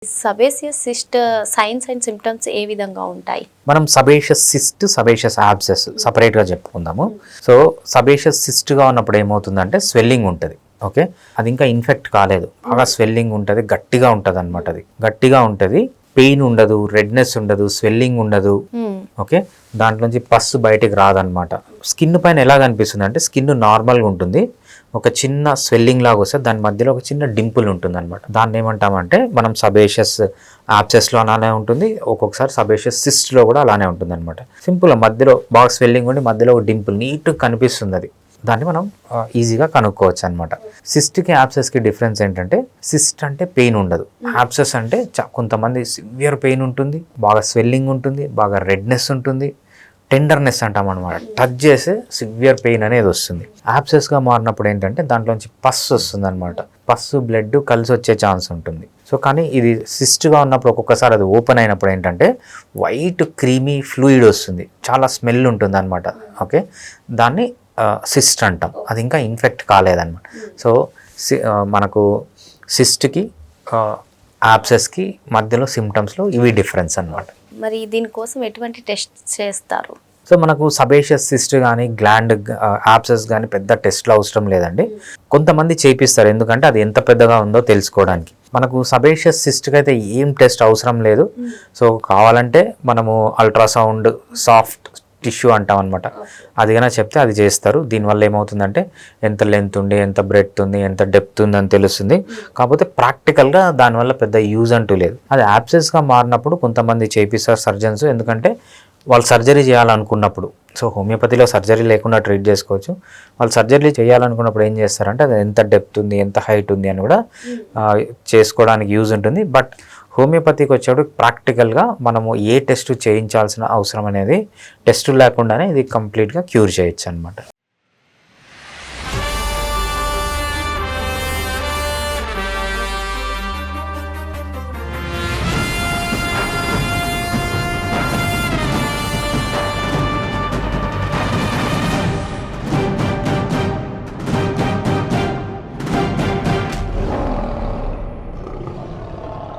సబేసియస్ cyst science and symptoms ఏ విధంగా ఉంటాయి? మనం సబేషియస్ సిస్ట్, సబేషియస్ యాబ్సెస్ సపరేట్గా చెప్పుకుందాము. సో సబేషియస్ సిస్ట్గా ఉన్నప్పుడు ఏమవుతుందంటే స్వెల్లింగ్ ఉంటుంది. ఓకే, అది ఇంకా ఇన్ఫెక్ట్ కాలేదు, బాగా స్వెల్లింగ్ ఉంటుంది, గట్టిగా ఉంటుంది అనమాట. అది గట్టిగా ఉంటుంది, పెయిన్ ఉండదు, రెడ్నెస్ ఉండదు, స్వెల్లింగ్ ఉండదు. ఓకే, దాంట్లోంచి పస్సు బయటికి రాదనమాట. స్కిన్ పైన ఎలా కనిపిస్తుంది అంటే స్కిన్ నార్మల్గా ఉంటుంది, ఒక చిన్న స్వెల్లింగ్ లాగా వస్తే దాని మధ్యలో ఒక చిన్న డింపుల్ ఉంటుంది అనమాట. దాన్ని ఏమంటామంటే మనం సబేషియస్ యాబ్సెస్లో అలానే ఉంటుంది, ఒక్కొక్కసారి సబేషియస్ సిస్ట్లో కూడా అలానే ఉంటుంది అనమాట. సింపుల్గా మధ్యలో బాగా స్వెల్లింగ్ ఉండి మధ్యలో ఒక డింపుల్ నీట్గా కనిపిస్తుంది. అది దాన్ని మనం ఈజీగా కనుక్కోవచ్చు అనమాట. సిస్ట్కి యాబ్సెస్కి డిఫరెన్స్ ఏంటంటే సిస్ట్ అంటే పెయిన్ ఉండదు, యాబ్సెస్ అంటే కొంతమంది సివియర్ పెయిన్ ఉంటుంది, బాగా స్వెల్లింగ్ ఉంటుంది, బాగా రెడ్నెస్ ఉంటుంది, టెండర్నెస్ అంటాం అనమాట. టచ్ చేసే సివియర్ పెయిన్ అనేది వస్తుంది. యాబ్సెస్గా మారినప్పుడు ఏంటంటే దాంట్లోంచి పస్ వస్తుంది అనమాట. పస్సు బ్లడ్ కలిసి వచ్చే ఛాన్స్ ఉంటుంది. సో కానీ ఇది సిస్ట్గా ఉన్నప్పుడు ఒక్కొక్కసారి అది ఓపెన్ అయినప్పుడు ఏంటంటే వైట్ క్రీమీ ఫ్లూయిడ్ వస్తుంది, చాలా స్మెల్ ఉంటుంది అనమాట. ఓకే, దాన్ని సిస్ట్ అంటాం. అది ఇంకా ఇన్ఫెక్ట్ కాలేదన్నమాట. సో మనకు సిస్ట్కి యాబ్సెస్కి మధ్యలో సిమ్టమ్స్లో ఇవి డిఫరెన్స్ అనమాట. మరి దీనికోసం ఎటువంటి టెస్ట్ చేస్తారు? సో మనకు సబేషియస్ సిస్ట్ కానీ గ్లాండ్ యాబ్సెస్ కానీ పెద్ద టెస్ట్లు అవసరం లేదండి. కొంతమంది చేపిస్తారు, ఎందుకంటే అది ఎంత పెద్దగా ఉందో తెలుసుకోవడానికి. మనకు సబేషియస్ సిస్ట్కి అయితే ఏం టెస్ట్ అవసరం లేదు. సో కావాలంటే మనము అల్ట్రాసౌండ్ సాఫ్ట్ టిష్యూ అంటాం అనమాట, అది కన్నా చెప్తే అది చేస్తారు. దీనివల్ల ఏమవుతుందంటే ఎంత లెంత్ ఉంది, ఎంత బ్రెడ్త్ ఉంది, ఎంత డెప్త్ ఉంది అని తెలుస్తుంది. కాకపోతే ప్రాక్టికల్గా దానివల్ల పెద్ద యూజ్ అంటూ లేదు. అది యాబ్సెస్గా మారినప్పుడు కొంతమంది చేపిస్తారు సర్జన్స్, ఎందుకంటే వాళ్ళు సర్జరీ చేయాలనుకున్నప్పుడు. సో హోమియోపతిలో సర్జరీ లేకుండా ట్రీట్ చేసుకోవచ్చు. వాళ్ళు సర్జరీ చేయాలనుకున్నప్పుడు ఏం చేస్తారంటే అది ఎంత డెప్త్ ఉంది, ఎంత హైట్ ఉంది అని కూడా చేసుకోవడానికి యూజ్ ఉంటుంది. బట్ హోమియోపతికి వచ్చేప్పుడు ప్రాక్టికల్గా మనము ఏ టెస్ట్ చేయించాల్సిన అవసరం అనేది టెస్టులు లేకుండానే ఇది కంప్లీట్గా క్యూర్ చేయొచ్చు అనమాట.